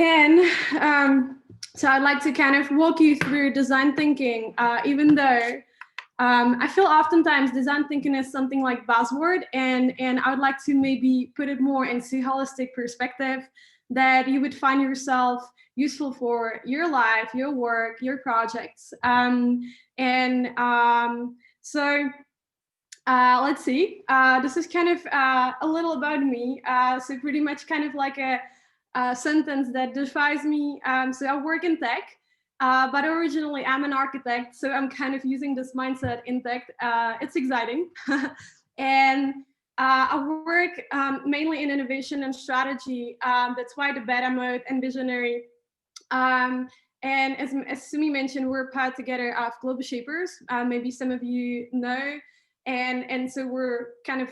And so I'd like to kind of walk you through design thinking, even though I feel oftentimes design thinking is something like buzzword, and I would like to maybe put it more into holistic perspective, that you would find yourself useful for your life, your work, your projects. So let's see. This is kind of a little about me. So pretty much kind of like a sentence that defines me. So I work in tech, but originally I'm an architect. So I'm kind of using this mindset in tech. It's exciting. And I work mainly in innovation and strategy. That's why the beta mode and visionary. And as Sumi mentioned, we're part together of Global Shapers. Maybe some of you know. And so we're kind of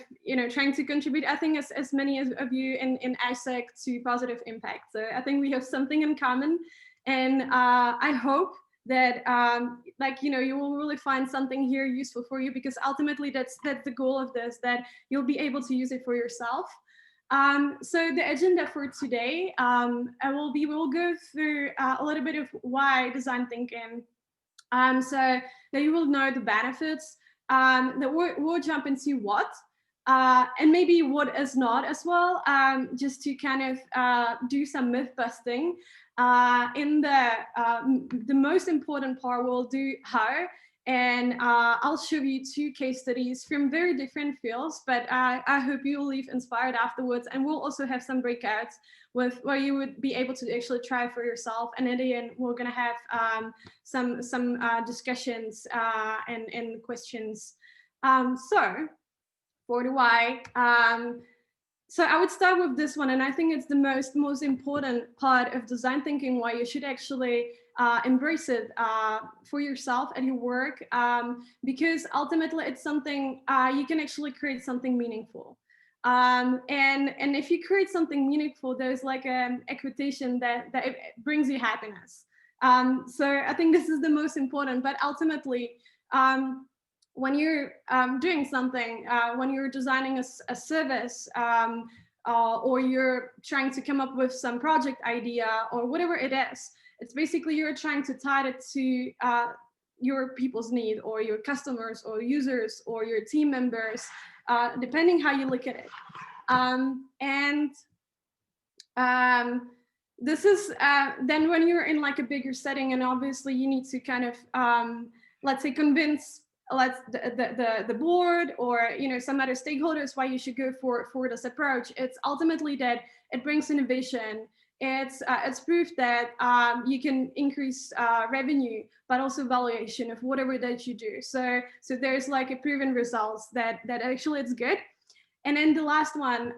trying to contribute, I think, as many of you in ISEC to positive impact. So I think we have something in common, and I hope that you will really find something here useful for you, because ultimately that's the goal of this, that you'll be able to use it for yourself. So the agenda for today, we'll go through a little bit of why design thinking, so that you will know the benefits, that we'll jump into what, and maybe what is not as well, just to kind of do some myth busting. In the most important part, we'll do how, and I'll show you 2 case studies from very different fields, but I hope you will leave inspired afterwards. And we'll also have some breakouts where you would be able to actually try for yourself. And at the end, we're going to have some discussions and questions. So for the why, so I would start with this one, and I think it's the most important part of design thinking, why you should actually embrace it for yourself at your work, because ultimately it's something you can actually create something meaningful. And if you create something meaningful, there's like an equitation that it brings you happiness. So I think this is the most important, but ultimately, when you're doing something, when you're designing a service, or you're trying to come up with some project idea or whatever it is, it's basically you're trying to tie it to your people's need, or your customers or users or your team members, depending how you look at it. This is then when you're in like a bigger setting, and obviously you need to kind of let's say convince the board or some other stakeholders why you should go for this approach. It's ultimately that it brings innovation. It's proof that you can increase revenue, but also valuation of whatever that you do. So there's like a proven results that actually it's good. And then the last one,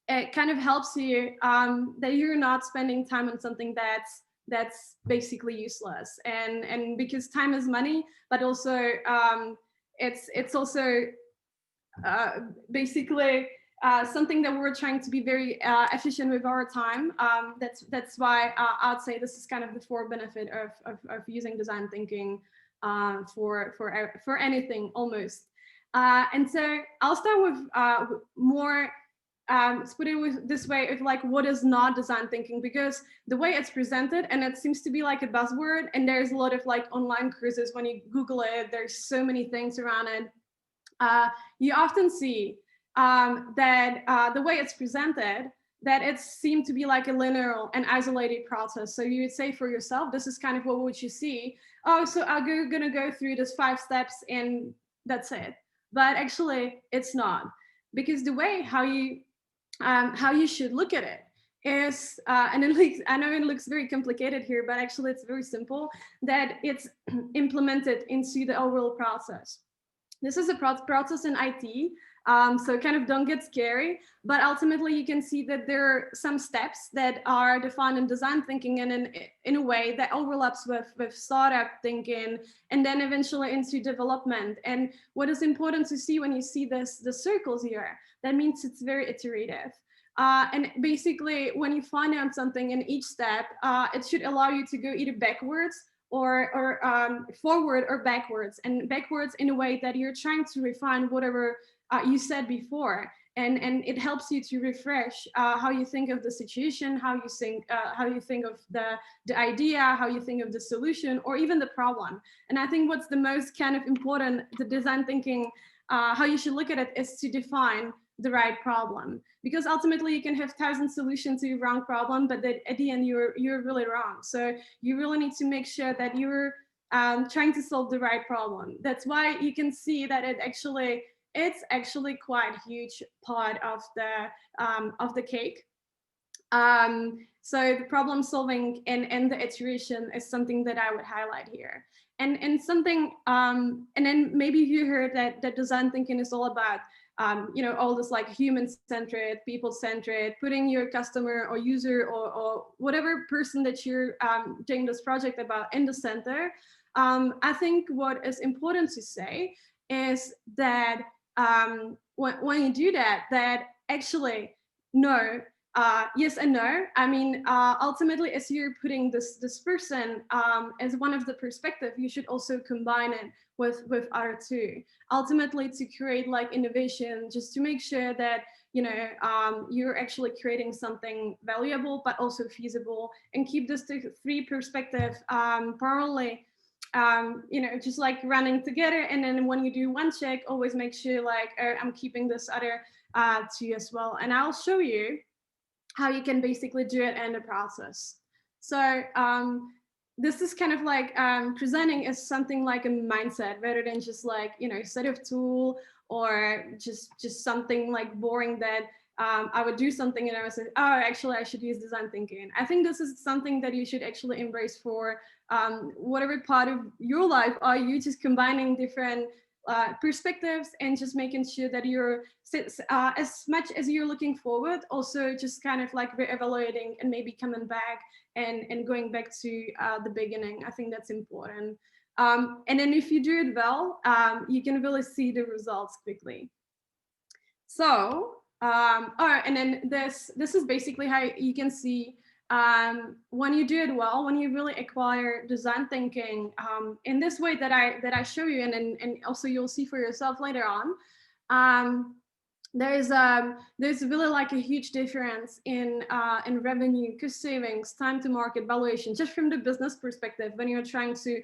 it kind of helps you that you're not spending time on something that's basically useless, and because time is money, but also it's also basically something that we're trying to be very efficient with our time. That's why I'd say this is kind of the core benefit of using design thinking for anything almost. And so I'll start with more let's put it this way, of like what is not design thinking, because the way it's presented, and it seems to be like a buzzword, and there's a lot of like online cruises, when you Google it, there's so many things around it. You often see that the way it's presented, that it seemed to be like a linear and isolated process. So you would say for yourself, this is kind of what would you see. Oh, so I'm gonna go through this 5 steps and that's it. But actually it's not, because the way how you should look at it is, and I know it looks very complicated here, but actually it's very simple, that it's implemented into the overall process. This is a process in IT, so kind of don't get scary, but ultimately you can see that there are some steps that are defined in design thinking, and in a way that overlaps with startup thinking, and then eventually into development. And what is important to see when you see the circles here, that means it's very iterative. And basically when you find out something in each step, it should allow you to go either backwards or forward or backwards, and backwards in a way that you're trying to refine whatever you said before. and it helps you to refresh how you think of the situation, how you think of the idea, how you think of the solution, or even the problem. And I think what's the most kind of important, the design thinking, how you should look at it is to define the right problem, because ultimately you can have 1,000 solutions to your wrong problem, but that at the end you're really wrong. So you really need to make sure that you're trying to solve the right problem. That's why you can see that it's actually quite a huge part of the cake. So the problem solving and the iteration is something that I would highlight here. And something, and then maybe you heard that design thinking is all about, all this like human-centered, people-centered, putting your customer or user or whatever person that you're doing this project about in the center. I think what is important to say is that when you do that, that actually, no, yes and no. I mean, ultimately, as you're putting this person as one of the perspective, you should also combine it with other two. Ultimately, to create like innovation, just to make sure that you're actually creating something valuable but also feasible, and keep this three perspective parallelly. Just like running together, and then when you do one check, always make sure like I'm keeping this other two as well. And I'll show you how you can basically do it in the process. So this is kind of like presenting as something like a mindset rather than just like, set of tool or just something like boring that I would do something and I would say, oh, actually I should use design thinking. I think this is something that you should actually embrace for whatever part of your life are you, just combining different perspectives and just making sure that you're as much as you're looking forward, also just kind of like re-evaluating and maybe coming back and going back to the beginning. I think that's important. And then if you do it well, you can really see the results quickly. So, and then this is basically how you can see when you do it well, when you really acquire design thinking in this way that I show you, and also you'll see for yourself later on. There's really like a huge difference in revenue, cost savings, time to market, valuation, just from the business perspective when you're trying to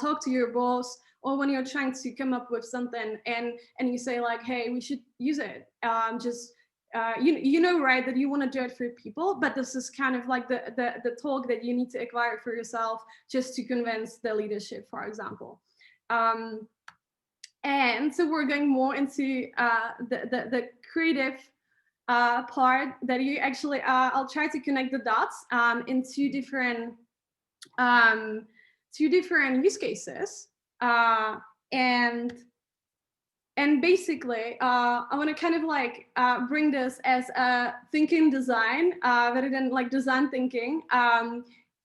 talk to your boss, or when you're trying to come up with something and you say like, hey, we should use it. Right, that you want to do it for people, but this is kind of like the talk that you need to acquire for yourself just to convince the leadership, for example. And so we're going more into the creative part that you actually, I'll try to connect the dots in two different use cases. And basically, I want to kind of like bring this as a thinking design rather than like design thinking,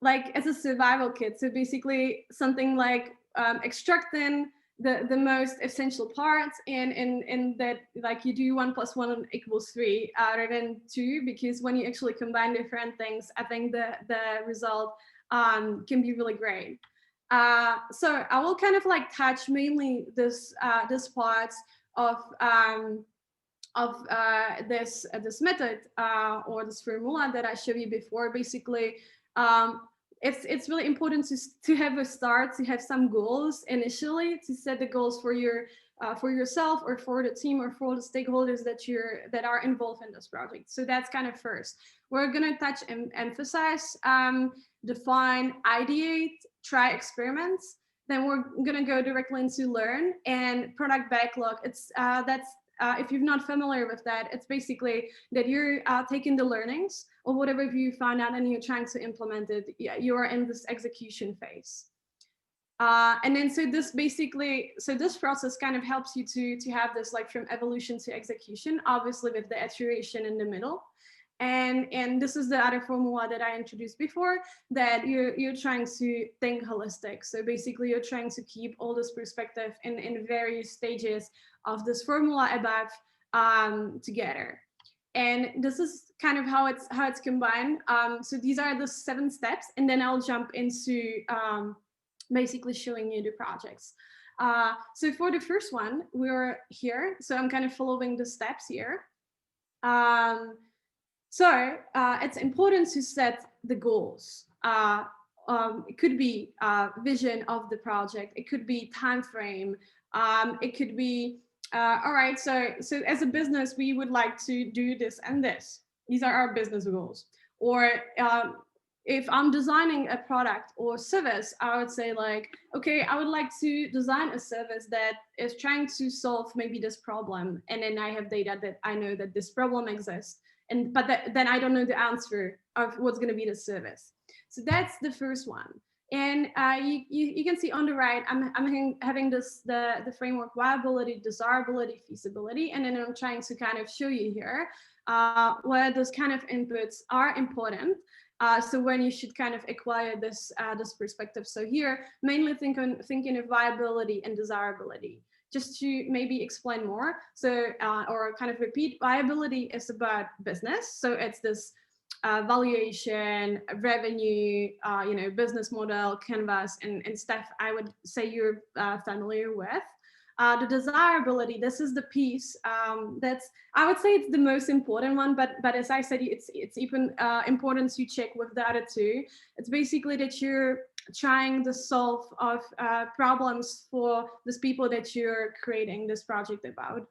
like as a survival kit. So basically something like extracting the most essential parts and that like you do 1 + 1 = 3 rather than 2, because when you actually combine different things, I think the result can be really great. So I will kind of like touch mainly this part of this method or this formula that I showed you before. Basically, it's really important to have a start, to have some goals initially, to set the goals for yourself or for the team or for the stakeholders that are involved in this project. So that's kind of first. We're gonna touch and emphasize, define, ideate, try experiments. Then we're gonna go directly into learn and product backlog. It's if you're not familiar with that, it's basically that you're taking the learnings or whatever you found out and you're trying to implement it. You are in this execution phase. And then so this process kind of helps you to have this like from evolution to execution, obviously with the iteration in the middle. And this is the other formula that I introduced before, that you're trying to think holistic. So basically you're trying to keep all this perspective in various stages of this formula above together. And this is kind of how it's combined. So these are the 7 steps, and then I'll jump into basically showing you the projects. So for the first one, we're here. So I'm kind of following the steps here. So it's important to set the goals. It could be vision of the project. It could be time frame. It could be, all right, so as a business, we would like to do this and this. These are our business goals. Or if I'm designing a product or service, I would say like, okay, I would like to design a service that is trying to solve maybe this problem. And then I have data that I know that this problem exists. But then I don't know the answer of what's going to be the service. So that's the first one. And you can see on the right, I'm having this the framework viability, desirability, feasibility, and then I'm trying to kind of show you here where those kind of inputs are important. So when you should kind of acquire this this perspective. So here, mainly thinking of viability and desirability. Just to maybe explain more, so or kind of repeat, viability is about business. So it's this valuation, revenue, you know, business model, canvas, and stuff I would say you're familiar with. The desirability, this is the piece that's, I would say it's the most important one, but as I said, it's even important to check with the other two. It's basically that you're trying to solve of problems for these people that you're creating this project about.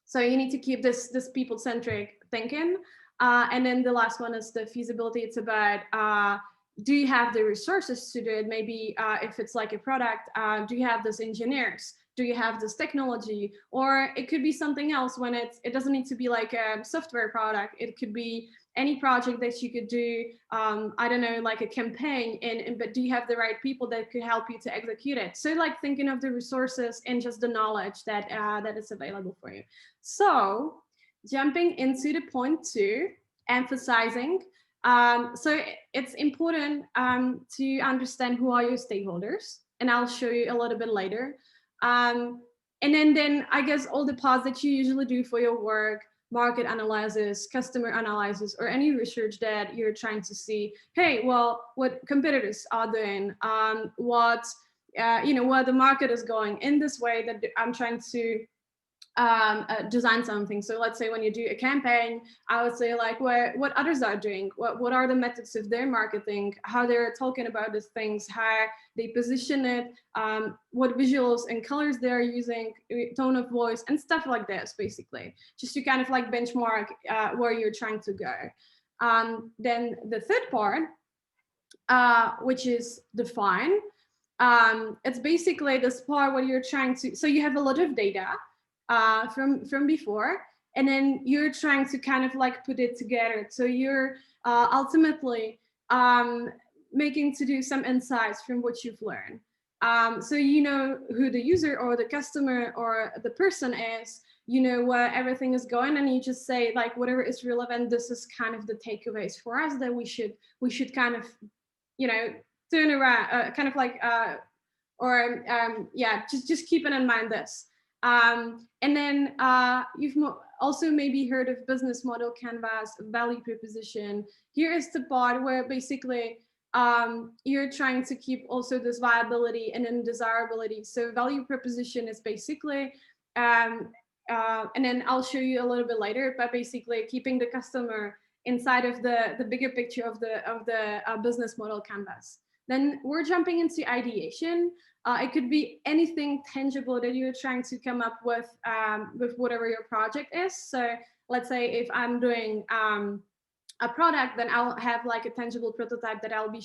So you need to keep this people-centric thinking. And then the last one is the feasibility. It's about do you have the resources to do it? Maybe if it's like a product, do you have those engineers? Do you have this technology? Or it could be something else when it doesn't need to be like a software product. It could be any project that you could do, I don't know, like a campaign, but do you have the right people that could help you to execute it? So like thinking of the resources and just the knowledge that that is available for you. So jumping into the point two, emphasizing. So it's important to understand who are your stakeholders, and I'll show you a little bit later. And then I guess all the parts that you usually do for your work, market analysis, customer analysis, or any research that you're trying to see, hey, well, what competitors are doing, what, you know, where the market is going in this way that I'm trying to design something. So let's say when you do a campaign, I would say like what others are doing, what are the methods of their marketing, how they're talking about these things, how they position it, what visuals and colors they're using, tone of voice and stuff like this, basically, just to kind of like benchmark where you're trying to go. Then the third part, which is define. It's basically this part where you're trying to, so you have a lot of data from before, and then you're trying to kind of like put it together. So you're ultimately making to do some insights from what you've learned. So you know who the user or the customer or the person is, you know where everything is going, and you just say like whatever is relevant, this is kind of the takeaways for us that we should kind of, you know, turn around, kind of like, or yeah, just keeping in mind this. And then you've also maybe heard of business model, canvas, value proposition. Here is the part where basically you're trying to keep also this viability and then desirability. So value proposition is basically, and then I'll show you a little bit later, but basically keeping the customer inside of the bigger picture of the business model canvas. Then we're jumping into ideation. It could be anything tangible that you're trying to come up with whatever your project is. So let's say if I'm doing a product, then I'll have like a tangible prototype that I'll be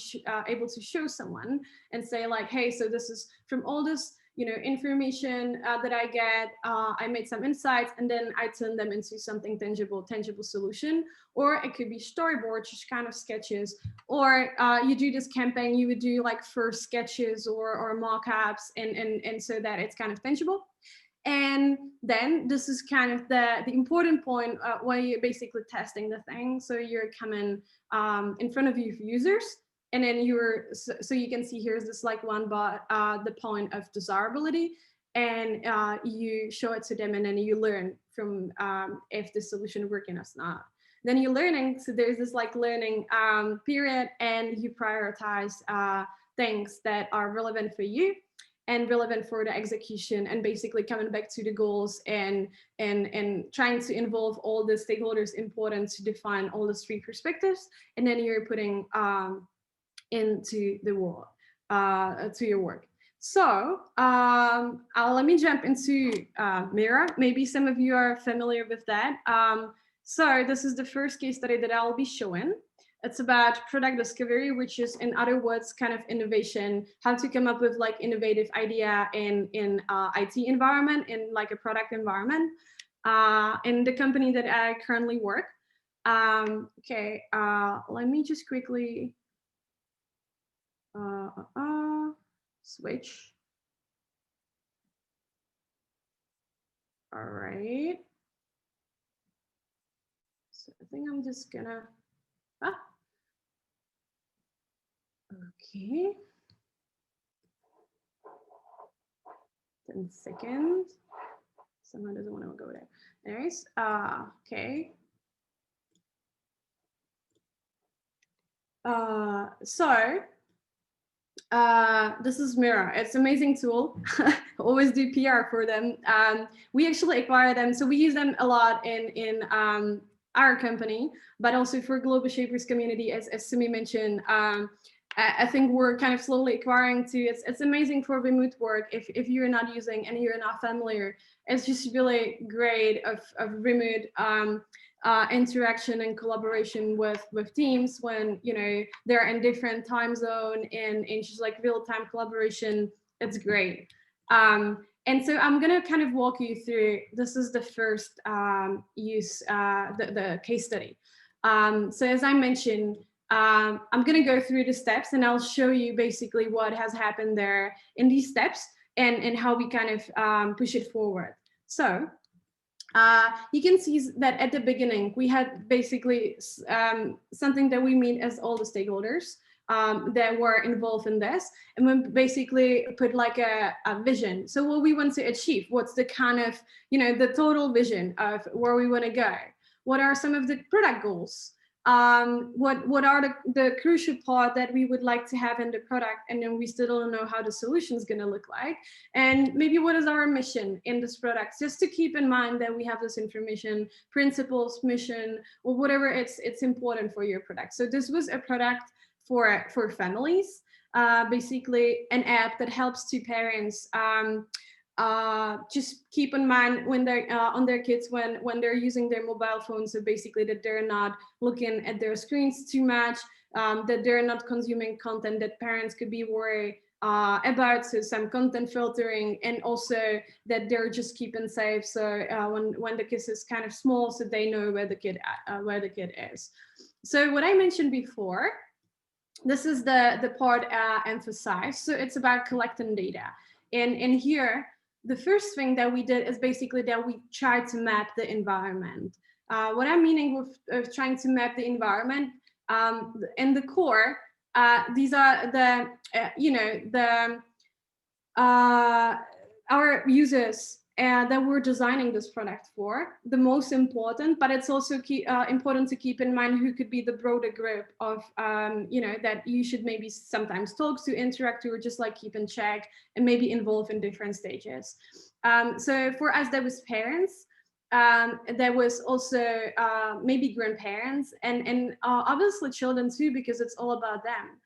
able to show someone and say like, hey, so this is from all this, you know, information that I get, I made some insights, and then I turn them into something tangible solution. Or it could be storyboards, just kind of sketches, or you do this campaign, you would do like first sketches or mock-ups, and so that it's kind of tangible. And then this is kind of the important point where you're basically testing the thing. So you're coming in front of your users, and then you're, so you can see here's this like one, but the point of desirability, and you show it to them, and then you learn from if the solution working or not. Then you're learning, so there's this like learning period, and you prioritize things that are relevant for you. and relevant for the execution, and basically coming back to the goals and trying to involve all the stakeholders important to define all the 3 perspectives, and then you're putting into the work, to your work. So let me jump into Mira. Maybe some of you are familiar with that. So this is the first case study that I'll be showing. It's about product discovery, which is, in other words, kind of innovation, how to come up with like innovative idea in IT environment, in like a product environment, in the company that I currently work. Okay, let me just quickly switch. All right. So I think I'm just gonna, okay. 10 seconds. Someone doesn't want to go there. Anyways, okay. So this is Mira. It's an amazing tool. Always do PR for them. We actually acquire them, so we use them a lot in our company, but also for Global Shapers community, as Simi mentioned. I think we're kind of slowly acquiring too. It's amazing for remote work. If you're not using and you're not familiar, it's just really great of remote interaction and collaboration with teams when, you know, they're in different time zone, and just like real-time collaboration. It's great. And so I'm gonna kind of walk you through, this is the first use, the case study. So as I mentioned, I'm gonna go through the steps, and I'll show you basically what has happened there in these steps, and how we kind of push it forward. So you can see that at the beginning, we had basically something that we mean as all the stakeholders that were involved in this, and we basically put like a vision. So what we want to achieve, what's the kind of, you know, the total vision of where we want to go, what are some of the product goals, what are the crucial part that we would like to have in the product, and then we still don't know how the solution is going to look like, and maybe what is our mission in this product, just to keep in mind that we have this information, principles, mission, or whatever it's important for your product. So this was a product for families, basically an app that helps to parents just keep in mind when they're on their kids when they're using their mobile phones. So basically that they're not looking at their screens too much, that they're not consuming content that parents could be worried about, so some content filtering, and also that they're just keeping safe. So when the kid is kind of small, so they know where the kid is. So what I mentioned before, this is the part emphasized. So it's about collecting data, and here the first thing that we did is basically that we tried to map the environment. What I'm meaning with trying to map the environment, in the core, these are the, you know, our users that we're designing this product for, the most important, but it's also important to keep in mind who could be the broader group of, you know, that you should maybe sometimes talk to, interact to, or just like keep in check and maybe involve in different stages. So for us, there was parents, there was also maybe grandparents, and obviously children too, because it's all about them.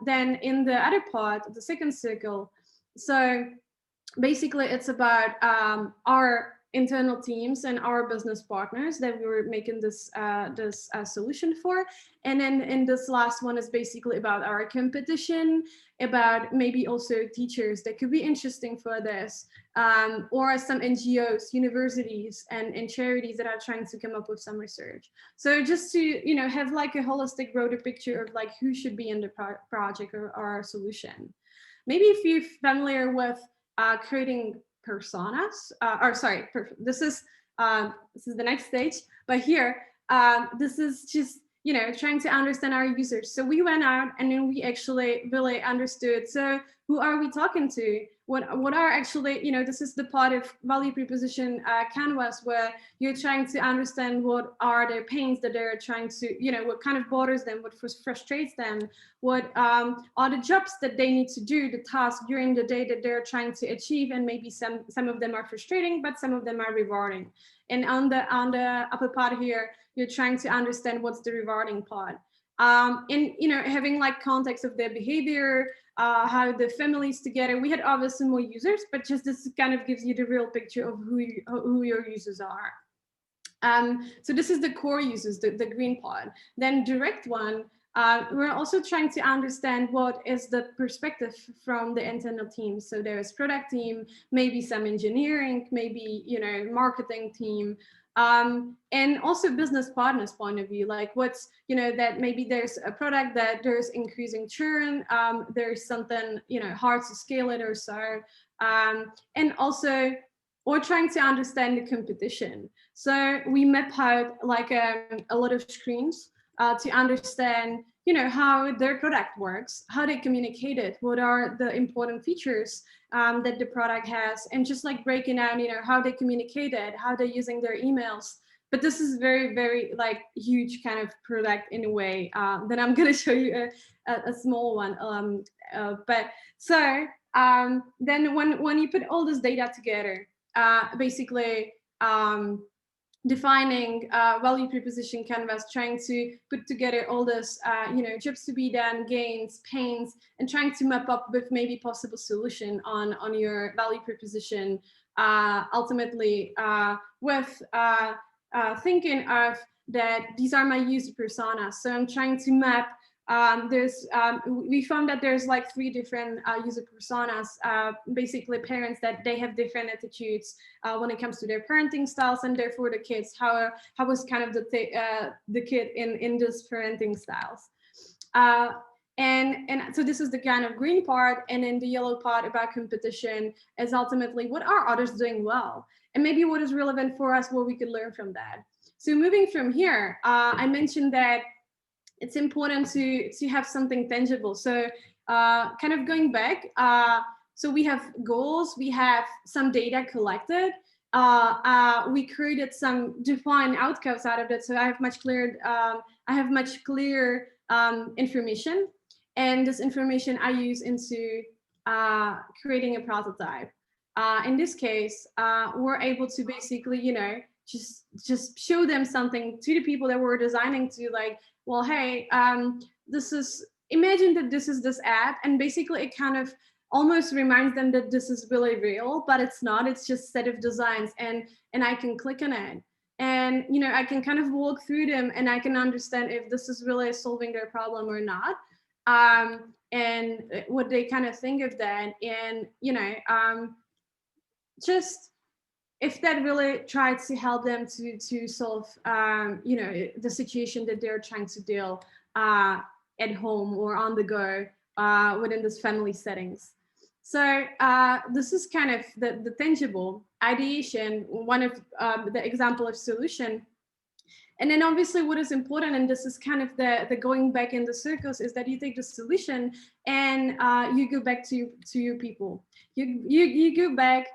Then in the other part, the second circle, so basically it's about our internal teams and our business partners that we were making this solution for. And then in this last one is basically about our competition, about maybe also teachers that could be interesting for this, or some NGOs, universities, and charities that are trying to come up with some research. So just to, you know, have like a holistic broader picture of like who should be in the project or our solution. Maybe if you're familiar with creating personas, this is the next stage, but here, this is just, you know, trying to understand our users. So we went out and then we actually really understood, so who are we talking to? what are actually, this is the part of value proposition canvas where you're trying to understand what are their pains that they're trying to, what kind of bothers them, what frustrates them, what are the jobs that they need to do, the tasks during the day that they're trying to achieve, and maybe some of them are frustrating, but some of them are rewarding. And on the upper part here, you're trying to understand what's the rewarding part. And having like context of their behavior, how the families together. We had obviously more users, but just this kind of gives you the real picture of who your users are. So this is the core users, the green part. Then direct one, we're also trying to understand what is the perspective from the internal team. So there's product team, maybe some engineering, maybe, marketing team, and also business partners point of view, like what's, that maybe there's a product that there's increasing churn, there's something, hard to scale it or so. And also, or trying to understand the competition. So we map out like a lot of screens to understand, how their product works, how they communicate it, what are the important features that the product has, and just like breaking down, how they communicate it, how they're using their emails. But this is very, very like huge kind of product in a way. Then I'm going to show you a small one. But so then when you put all this data together, basically defining value proposition canvas, trying to put together all this, jobs to be done, gains, pains, and trying to map up with maybe possible solution on your value proposition. Ultimately, with thinking of that these are my user personas. So I'm trying to map. We found that there's like 3 different user personas, basically parents that they have different attitudes when it comes to their parenting styles, and therefore the kids, how was kind of the kid in this parenting styles. And so this is the kind of green part, and then the yellow part about competition is ultimately what are others doing well, and maybe what is relevant for us, what we could learn from that. So moving from here, I mentioned that it's important to have something tangible. So kind of going back, so we have goals, we have some data collected, we created some defined outcomes out of it. So I have much clearer information, and this information I use into creating a prototype. In this case, we're able to basically, just show them something to the people that we're designing to, like, well, hey, imagine that this is this ad, and basically it kind of almost reminds them that this is really real, but it's not, it's just a set of designs, and I can click on it, and I can kind of walk through them, and I can understand if this is really solving their problem or not, and what they kind of think of that, and just if that really tries to help them to solve, the situation that they're trying to deal at home or on the go within this family settings. So this is kind of the tangible ideation, one of the example of solution. And then obviously what is important, and this is kind of the going back in the circles, is that you take the solution and you go back to your people. You go back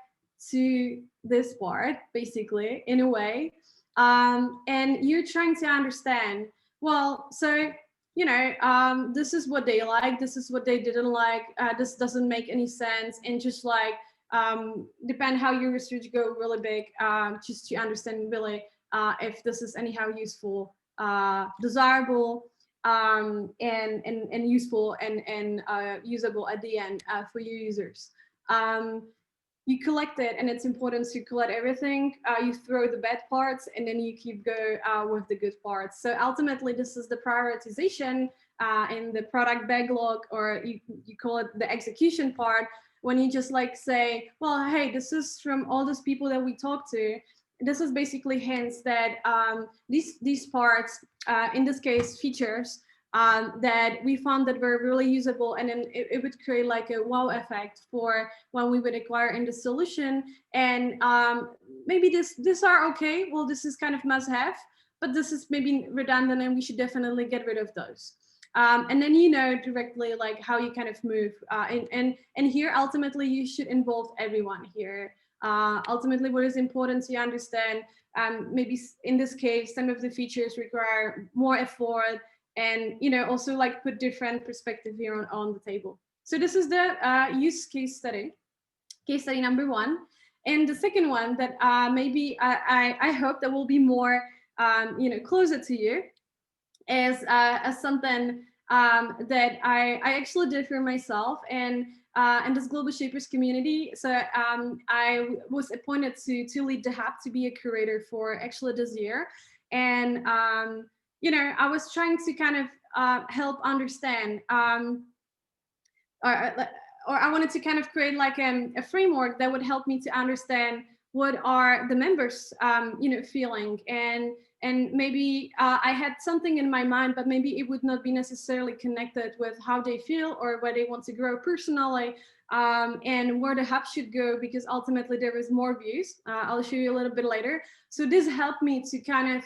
to this part, basically, in a way, and you're trying to understand, well, so this is what they like, this is what they didn't like, this doesn't make any sense, and just like depend how your research go really big, just to understand really if this is anyhow useful, desirable, and useful and usable at the end for your users. You collect it, and it's important to collect everything. You throw the bad parts, and then you keep go with the good parts. So ultimately, this is the prioritization in the product backlog, or you call it the execution part, when you just like say, well, hey, this is from all those people that we talked to. This is basically hints that these parts, in this case, features, that we found that were really usable, and then it would create like a wow effect for when we would acquire in the solution. And maybe this are okay, well, this is kind of must have, but this is maybe redundant, and we should definitely get rid of those. And then you know directly like how you kind of move. And here ultimately you should involve everyone here. Ultimately, what is important to understand, maybe in this case, some of the features require more effort, and also like put different perspective here on the table. So this is the use case study number 1. And the second one that maybe I hope that will be more closer to you is as something that I actually did for myself and this Global Shapers community. So I was appointed to lead the hub, to be a curator for actually this year. And I was trying to kind of help understand or I wanted to kind of create like a framework that would help me to understand what are the members feeling, and maybe I had something in my mind, but maybe it would not be necessarily connected with how they feel or where they want to grow personally, and where the hub should go, because ultimately there is more views. I'll show you a little bit later. So this helped me to kind of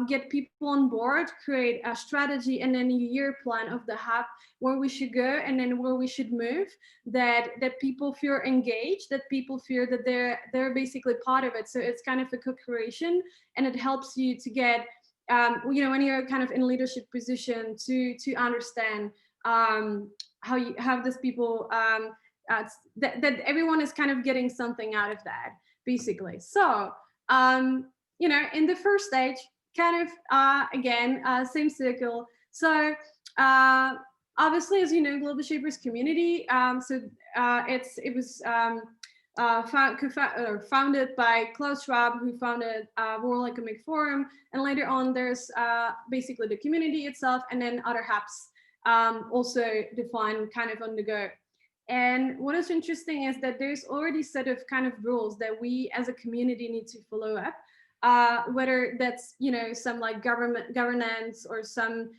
get people on board, create a strategy and then a year plan of the hub, where we should go and then where we should move, that people feel engaged, that people feel that they're basically part of it. So it's kind of a co-creation, and it helps you to get when you're kind of in leadership position to understand how these people that everyone is kind of getting something out of that, basically. So in the first stage, kind of again same circle. So obviously, as you know, Global Shapers community. It was founded by Klaus Schwab, who founded World Economic Forum, and later on there's basically the community itself, and then other hubs also defined kind of on the go. And what is interesting is that there's already set of kind of rules that we as a community need to follow up. Whether that's some like governance or some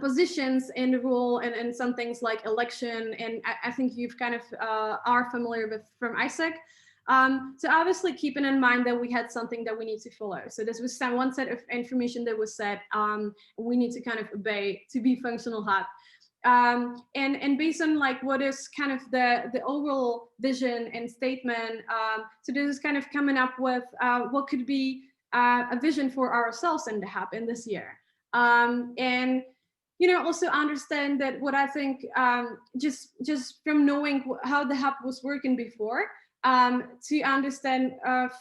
positions in the role, and some things like election, and I think you've kind of are familiar with from Isaac. So obviously keeping in mind that we had something that we need to follow. So this was one set of information that was set. We need to kind of obey to be functional hub. And based on like what is kind of the overall vision and statement, so this is kind of coming up with what could be a vision for ourselves in the hub in this year. And also understand that what I think, just from knowing how the hub was working before, to understand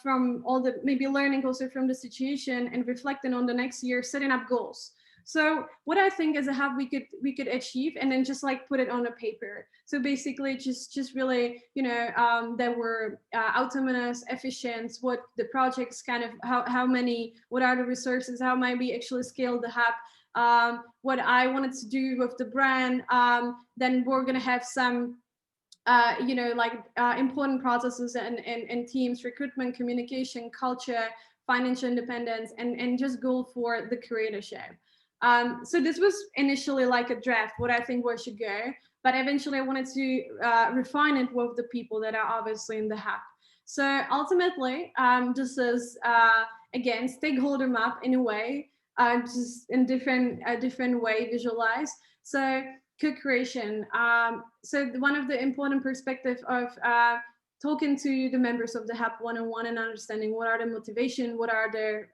from all the maybe learning also from the situation and reflecting on the next year, setting up goals. So what I think as a hub we could achieve, and then just like put it on a paper. So basically just really, that we're autonomous, efficient, what the projects kind of, how many, what are the resources, how might we actually scale the hub, what I wanted to do with the brand. Then we're going to have some important processes and teams, recruitment, communication, culture, financial independence, and just goal for the creatorship. So this was initially like a draft, what I think where should go, but eventually I wanted to refine it with the people that are obviously in the hub. So ultimately, this is again stakeholder map in a way, just in different way visualized. So co-creation. So one of the important perspective of talking to the members of the hub one-on-one and understanding what are the motivation, what are their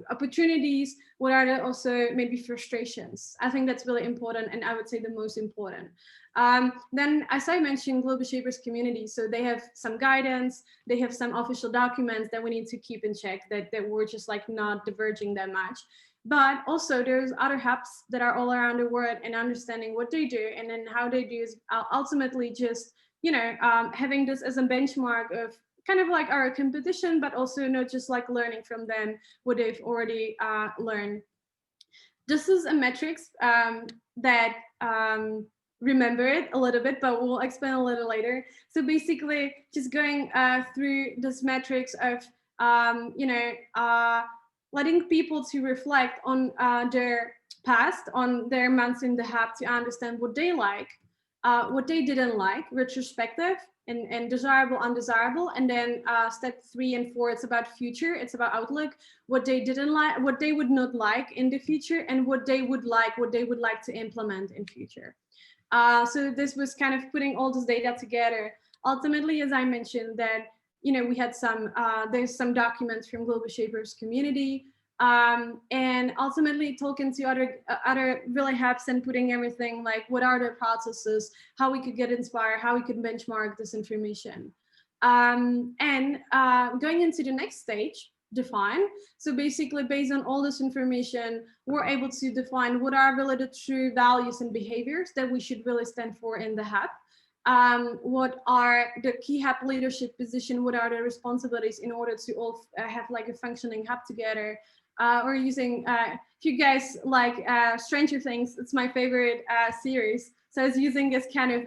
opportunities, what are the also maybe frustrations. I think that's really important, and I would say the most important. Then, as I mentioned, Global Shapers community, so they have some guidance, they have some official documents that we need to keep in check, that we're just like not diverging that much. But also there's other hubs that are all around the world, and understanding what they do and then how they do is ultimately just having this as a benchmark of kind of like our competition, but also not just like learning from them what they've already learned. This is a metrics that remember it a little bit, but we'll explain a little later. So basically just going through this metrics of letting people to reflect on their past, on their months in the hub, to understand what they like, what they didn't like, retrospective, and desirable, undesirable. And then step 3 and 4, it's about future, it's about outlook, what they didn't like, what they would not like in the future, and what they would like to implement in future. So this was kind of putting all this data together. Ultimately, as I mentioned, that we had some there's some documents from Global Shapers community, and ultimately talking to other really hubs and putting everything like what are the processes, how we could get inspired, how we could benchmark this information, and going into the next stage, define. So basically, based on all this information, we're able to define what are really the true values and behaviors that we should really stand for in the hub. What are the key hub leadership position? What are the responsibilities in order to all have like a functioning hub together? Or using, if you guys like Stranger Things, it's my favorite series. So I was using this kind of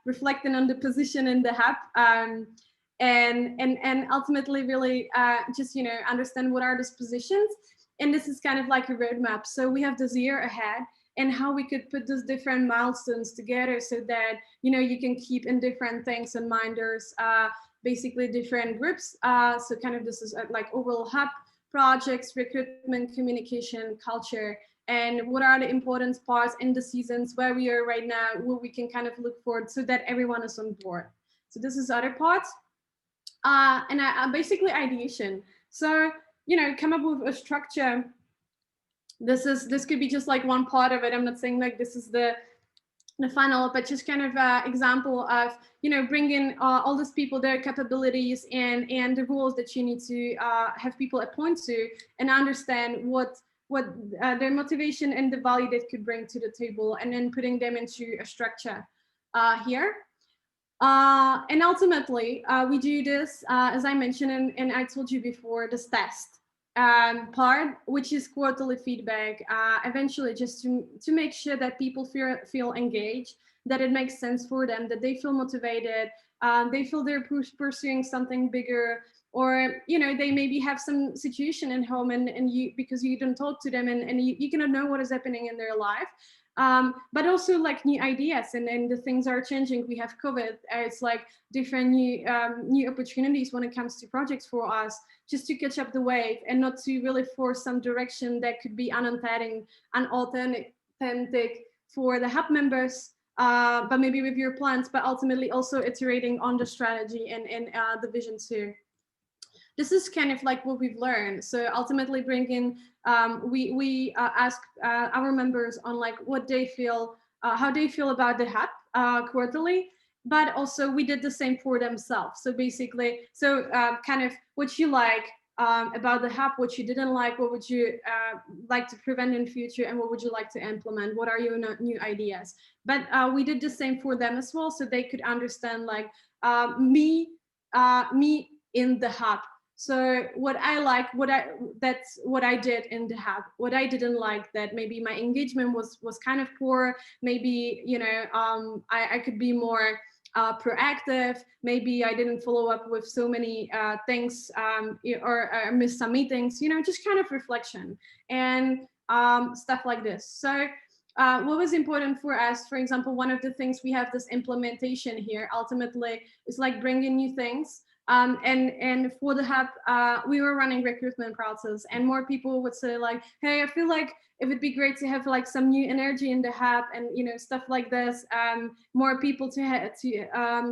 reflecting on the position in the hub. And ultimately really just understand what are these positions, and this is kind of like a roadmap. So we have this year ahead and how we could put those different milestones together so that you can keep in different things in mind. There's basically different groups. So kind of this is like overall hub, projects, recruitment, communication, culture, and what are the important parts in the seasons where we are right now, what we can kind of look forward so that everyone is on board. So this is other parts. And basically ideation. So, come up with a structure. This could be just like one part of it. I'm not saying like this is the final, but just kind of example of, bringing all these people, their capabilities and the rules that you need to have people appoint to, and understand what their motivation and the value they could bring to the table, and then putting them into a structure here. And ultimately, we do this, as I mentioned, and I told you before, this test part, which is quarterly feedback, eventually just to make sure that people feel engaged, that it makes sense for them, that they feel motivated, they feel they're pursuing something bigger, or, they maybe have some situation at home and you, because you don't talk to them and you cannot know what is happening in their life. But also like new ideas, and then the things are changing. We have COVID. It's like different new opportunities when it comes to projects for us, just to catch up the wave and not to really force some direction that could be unauthentic for the hub members, but maybe with your plans, but ultimately also iterating on the strategy and the vision too. This is kind of like what we've learned. So ultimately bringing, we ask our members on like what they feel, how they feel about the hub quarterly, but also we did the same for themselves. So basically, kind of what you like about the hub, what you didn't like, what would you like to prevent in future, and what would you like to implement? What are your new ideas? But we did the same for them as well, so they could understand like me in the hub. So what I like, that's what I did in the hub. What I didn't like, that maybe my engagement was kind of poor. Maybe I could be more proactive. Maybe I didn't follow up with so many things, or missed some meetings. Just kind of reflection and stuff like this. So what was important for us, for example, one of the things we have this implementation here. Ultimately, is like bringing new things. And for the hub, we were running recruitment process, and more people would say like, hey, I feel like it would be great to have like some new energy in the hub, and stuff like this. More people to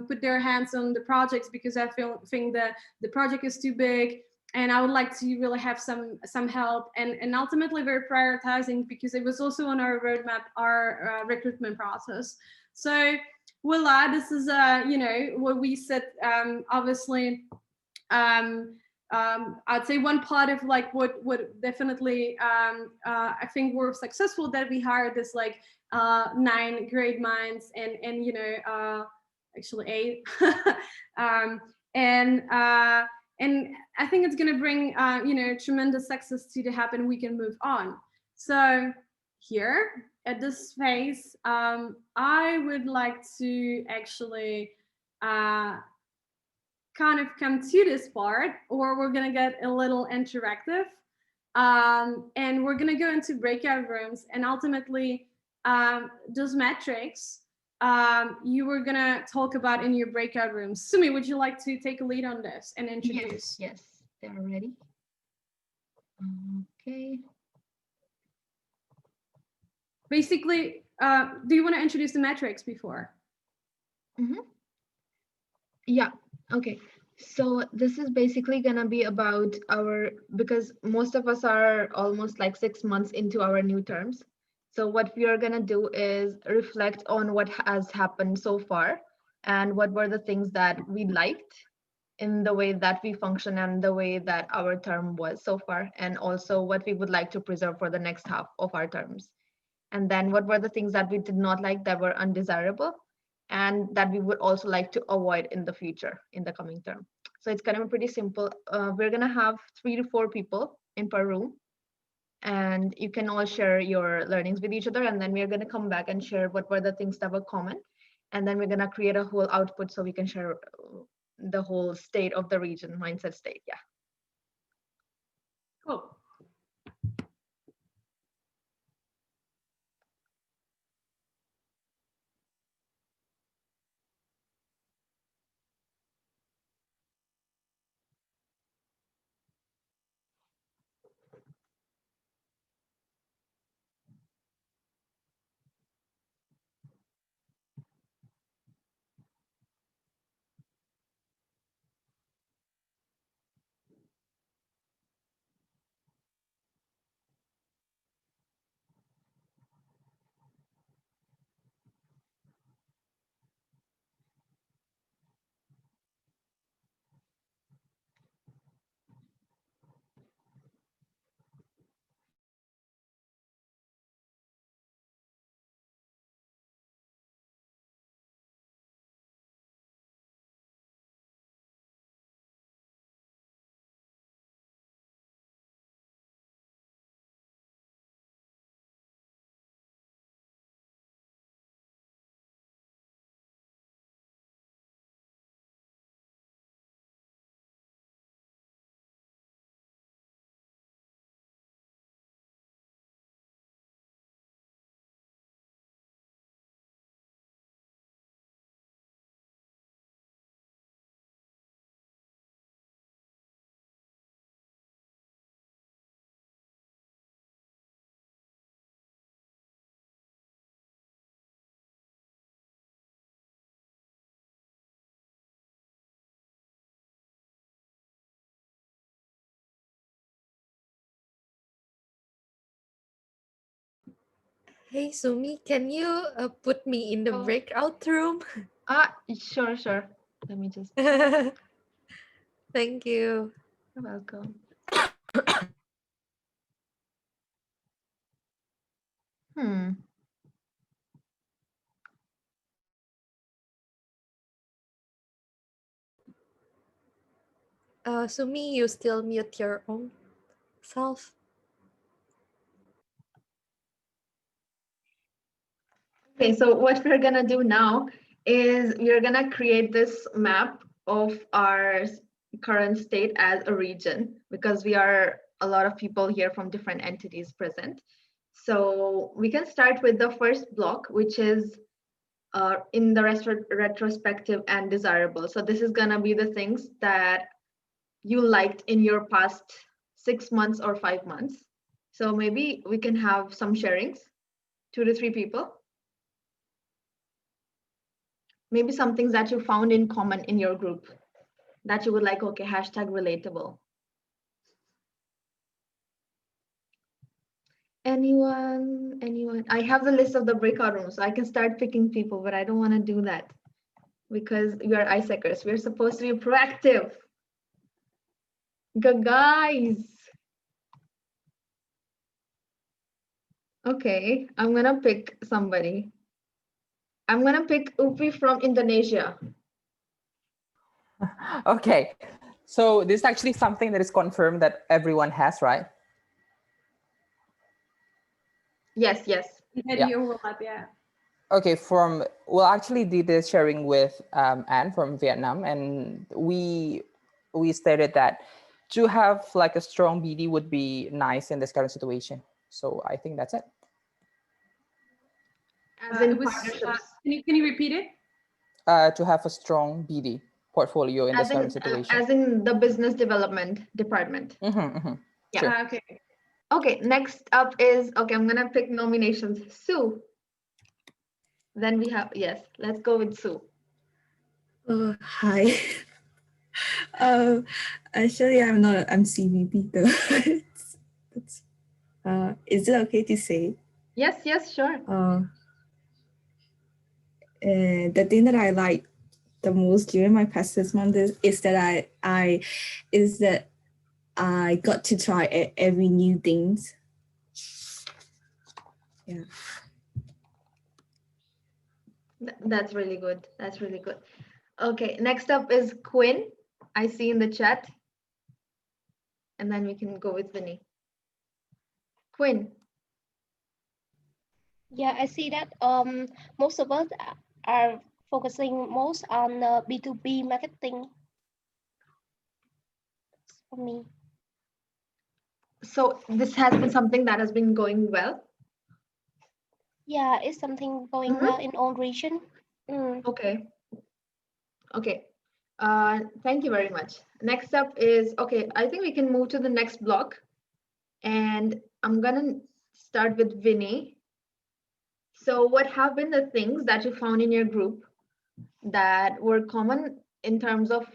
put their hands on the projects, because I think the project is too big, and I would like to really have some help. And ultimately we're prioritizing, because it was also on our roadmap, our recruitment process. So voila, this is what we said. Obviously, I'd say one part of like what definitely I think we're successful, that we hired this like 9 great minds, and actually 8, and I think it's going to bring tremendous success to the hub, and we can move on. So here at this phase, I would like to actually kind of come to this part, or we're going to get a little interactive, and we're going to go into breakout rooms, and ultimately those metrics you were gonna talk about in your breakout rooms. Sumi, would you like to take a lead on this and introduce? Yes, they are ready. Okay. Basically, do you want to introduce the metrics before? Yeah, okay. So this is basically gonna be about because most of us are almost like 6 months into our new terms. So what we are gonna do is reflect on what has happened so far and what were the things that we liked in the way that we function and the way that our term was so far, and also what we would like to preserve for the next half of our terms. And then what were the things that we did not like, that were undesirable, and that we would also like to avoid in the future, in the coming term. So it's kind of pretty simple. We're gonna have 3 to 4 people in per room, and you can all share your learnings with each other, and then we're gonna come back and share what were the things that were common, and then we're gonna create a whole output so we can share the whole state of the region, mindset state. Yeah. Cool. Hey Sumi, can you put me in the breakout room? Sure. Let me just. Thank you. You're welcome. Sumi, you still mute your own self. Okay, so what we're gonna do now is we're gonna create this map of our current state as a region, because we are a lot of people here from different entities present. So we can start with the first block, which is in the retrospective and desirable. So this is gonna be the things that you liked in your past 6 months or 5 months. So maybe we can have some sharings, 2 to 3 people. Maybe some things that you found in common in your group that you would like, okay, hashtag relatable. Anyone? I have the list of the breakout rooms, so I can start picking people, but I don't want to do that because we are icebreakers. We're supposed to be proactive. Guys. Okay, I'm gonna pick somebody. I'm gonna pick Upi from Indonesia. Okay, so this is actually something that is confirmed that everyone has, right? Yes. The overlap, yeah. Okay, we'll actually did this sharing with Anne from Vietnam, and we stated that to have like a strong BD would be nice in this current situation. So I think that's it. As in partnerships. Can you repeat it? To have a strong BD portfolio in this current situation. As in the business development department. Yeah. Sure. Okay. Okay, next up is, okay, I'm gonna pick nominations. Sue. Then we have, yes, let's go with Sue. Oh, hi. Actually, I'm CVP though. Is it okay to say? Yes, sure. The thing that I like the most during my past 6 months is that I got to try every new things. Yeah. That's really good. That's really good. Okay, next up is Quinn. I see in the chat. And then we can go with Vinny. Quinn. Yeah, I see that most of us are focusing most on B2B marketing for me. So this has been something that has been going well? Yeah, it's something going well in all region. Okay. Okay. Thank you very much. Next up is, okay, I think we can move to the next block. And I'm gonna start with Vinny. So what have been the things that you found in your group that were common in terms of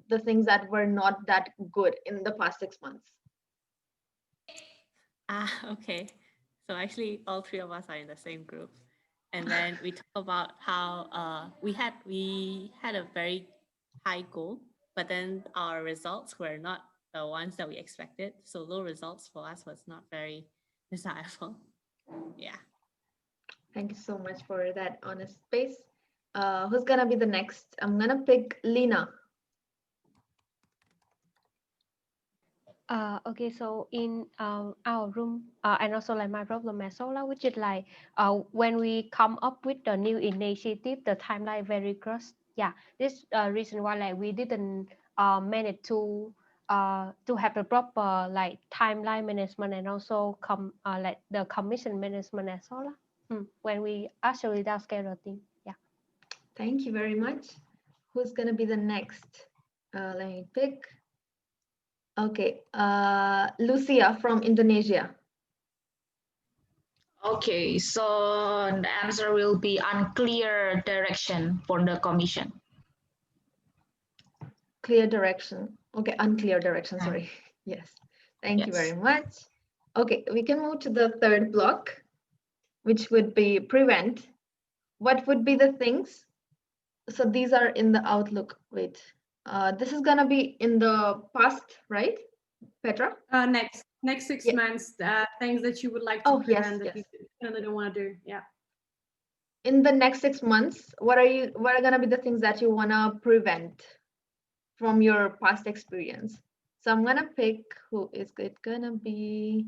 the things that were not that good in the past 6 months? Okay. So actually all three of us are in the same group. And then we talk about how we had a very high goal, but then our results were not the ones that we expected. So low results for us was not very desirable. Yeah. Thank you so much for that honest space. Who's gonna be the next? I'm gonna pick Lena. Okay, so in our room, and also like my problem as well, which is like when we come up with the new initiative, the timeline very close. Yeah, this reason why like we didn't manage to have a proper like timeline management and also like the commission management as well. When we actually downscale the thing. Yeah. Thank you very much. Who's gonna be the next? Let me pick. Okay, Lucia from Indonesia. Okay, so the answer will be unclear direction for the commission. Clear direction. Okay, unclear direction, sorry. Yes, thank you very much. Okay, we can move to the third block, which would be prevent. What would be the things? So these are in the outlook. Wait, this is gonna be in the past, right, Petra? Next 6 months, things that you would like to prevent that you really don't want to do. Yeah. In the next 6 months, what are gonna be the things that you wanna prevent from your past experience? So I'm gonna pick, who is it gonna be?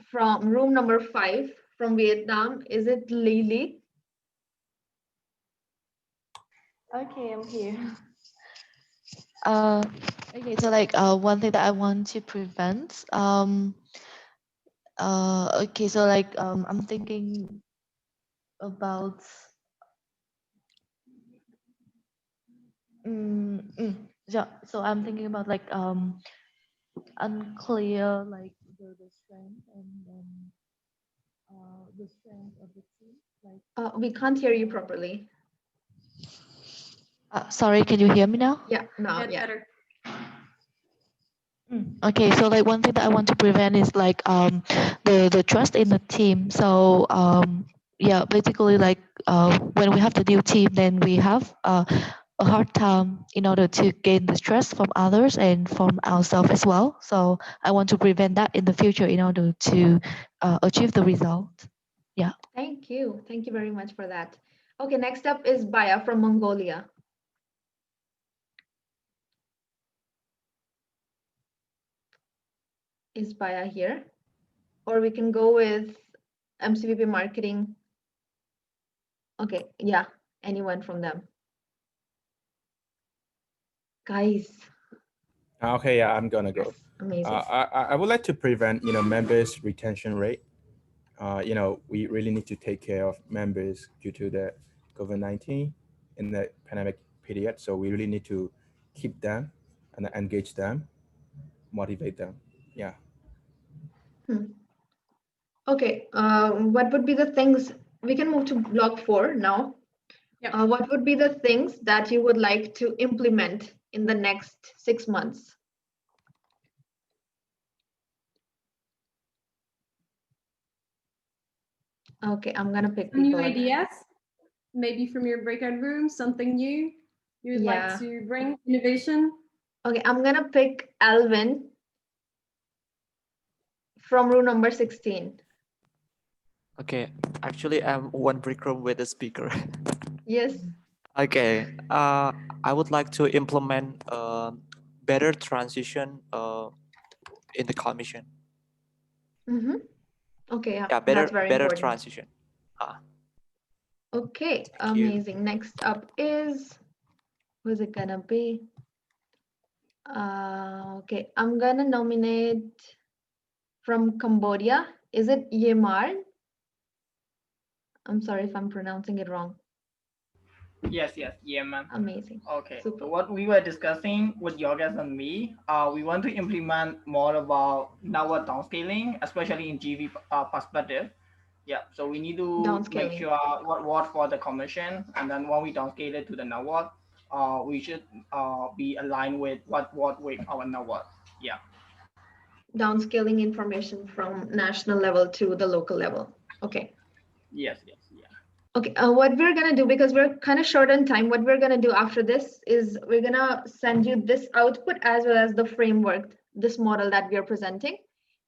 From room number 5 from Vietnam, is it Lily? Okay, I'm here. Okay, so like one thing that I want to prevent. Okay, so like I'm thinking about yeah, so I'm thinking about like unclear like the strength and then the strength of the team, like we can't hear you properly. Sorry, can you hear me now? Yeah, now, yeah. Better. Okay, so like one thing that I want to prevent is like the trust in the team. So yeah, basically like when we have the new team, then we have a hard time in order to gain the trust from others and from ourselves as well. So I want to prevent that in the future in order to achieve the result. Yeah. Thank you very much for that. Okay, next up is Baya from Mongolia. Is Baya here? Or we can go with MCVP marketing. Okay, yeah, anyone from them. Guys. Okay, yeah, I'm gonna go. Yes, amazing. I would like to prevent, members' retention rate. we really need to take care of members due to the COVID-19 in the pandemic period. So we really need to keep them and engage them, motivate them. Yeah. Okay, what would be the things, we can move to block 4 now. Yep. What would be the things that you would like to implement in the next 6 months? Okay, I'm gonna pick New people again. ideas, maybe from your breakout room, something new you would Yeah. like to bring, innovation. Okay, I'm gonna pick Alvin from room number 16. Okay, actually, I'm one break room with the speaker. Yes. Okay, I would like to implement better transition in the commission. Mm-hmm. Okay, yeah, Yeah, better that's very better important. transition. Okay, Thank you. amazing. Next up is, who's it gonna be? Okay, I'm gonna nominate from Cambodia. Is it Yemar? I'm sorry if I'm pronouncing it wrong. Yes, yeah, ma'am. Amazing. Okay, Super. so what we were discussing with Yogesh and me, we want to implement more about network downscaling, especially in GV perspective. Yeah, so we need to make Downscaling. sure what works for the commission, and then when we downscale it to the network, we should be aligned with what with our network. Yeah. Downscaling information from national level to the local level. Okay. Yes. Okay, what we're gonna do, because we're kind of short on time, what we're gonna do after this is we're gonna send you this output as well as the framework, this model that we are presenting.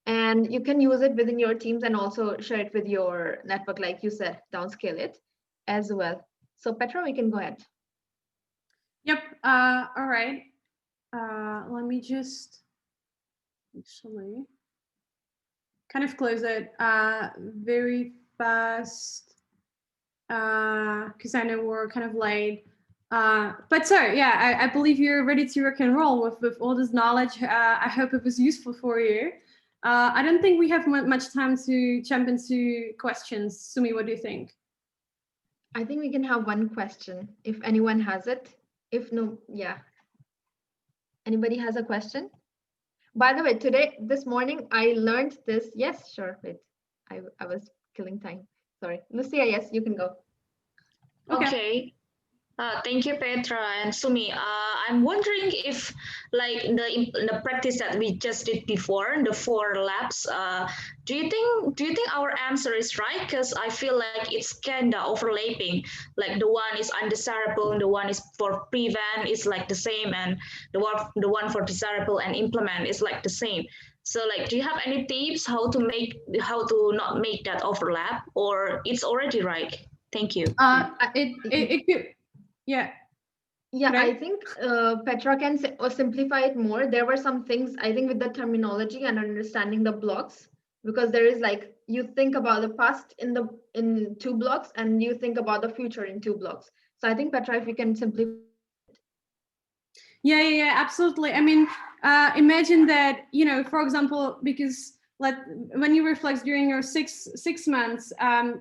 And you can use it within your teams and also share it with your network, like you said, downscale it as well. So Petra, we can go ahead. Yep. All right. Let me just actually kind of close it very fast because I know we're kind of late. But sorry, yeah, I believe you're ready to rock and roll with all this knowledge. I hope it was useful for you. I don't think we have much time to jump into questions. Sumi, what do you think? I think we can have one question if anyone has it. If no, yeah. Anybody has a question? By the way, this morning, I learned this. Yes, sure. Wait, I was killing time. Sorry. Lucia, yes, you can go. Okay. Thank you, Petra and Sumi. I'm wondering if, like the practice that we just did before, the 4 labs, do you think our answer is right? Because I feel like it's kinda overlapping. Like the one is undesirable, the one is for prevent is like the same, and the one for desirable and implement is like the same. So, like, do you have any tips how to not make that overlap, or it's already right? Thank you. It could. Yeah. Yeah, I think Petra can simplify it more. There were some things, I think, with the terminology and understanding the blocks, because there is like, you think about the past in 2 blocks and you think about the future in 2 blocks. So I think, Petra, if you can simplify. Yeah, absolutely. I mean, imagine that, for example, because when you reflect during your six months,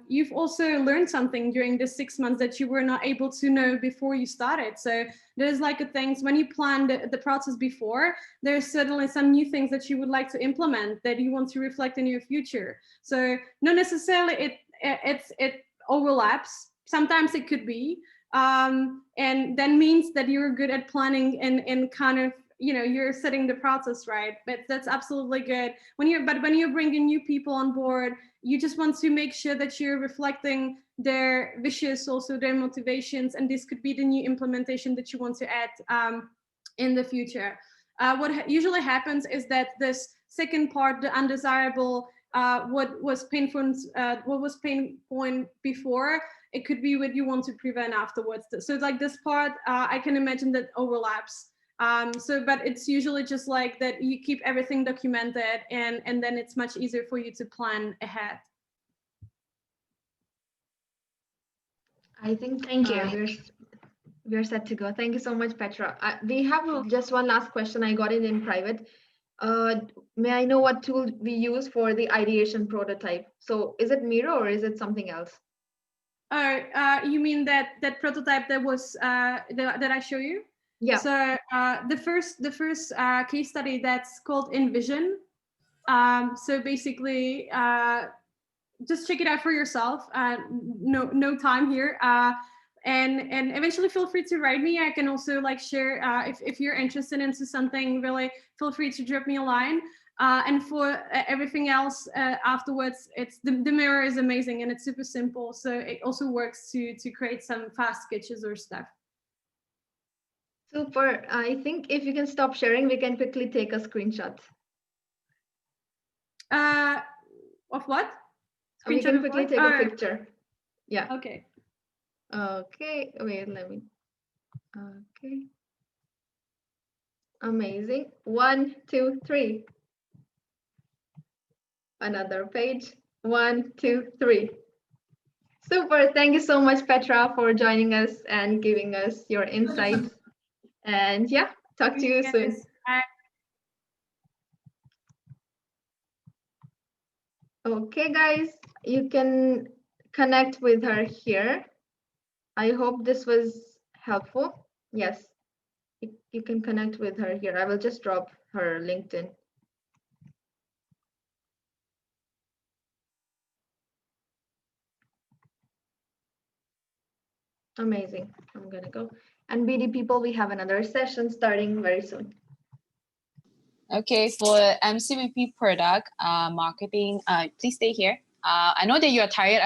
you've also learned something during the 6 months that you were not able to know before you started. So there's like things when you planned the process before, there's certainly some new things that you would like to implement that you want to reflect in your future. So not necessarily it overlaps. Sometimes it could be, and that means that you're good at planning and kind of, you're setting the process right. But that's absolutely good. When you're bringing new people on board, you just want to make sure that you're reflecting their wishes, also their motivations, and this could be the new implementation that you want to add in the future. What usually happens is that this second part, the undesirable, what was pain point before, it could be what you want to prevent afterwards. So like this part, I can imagine that overlaps. But it's usually just like that you keep everything documented, and then it's much easier for you to plan ahead. I think thank you. We're set to go. Thank you so much, Petra. We have just one last question. I got it in private. May I know what tool we use for the ideation prototype? So is it Miro or is it something else? You mean that prototype that was that I show you? Yeah. So the first case study, that's called Envision. So basically, just check it out for yourself. No time here. And eventually feel free to write me. I can also like share if you're interested into something, really feel free to drop me a line. And for everything else afterwards, it's the mirror is amazing and it's super simple. So it also works to create some fast sketches or stuff. Super. I think if you can stop sharing, we can quickly take a screenshot. Of what? We can quickly take a Oh, picture. Yeah. Okay. Okay. Wait, let me. Okay. Amazing. 1, 2, 3. Another page. 1, 2, 3. Super. Thank you so much, Petra, for joining us and giving us your insights. And yeah, talk to you soon. Okay, guys, you can connect with her here. I hope this was helpful. Yes, you can connect with her here. I will just drop her LinkedIn. Amazing. I'm gonna go. And BD people, we have another session starting very soon. Okay, for MCVP product marketing, please stay here. I know that you are tired.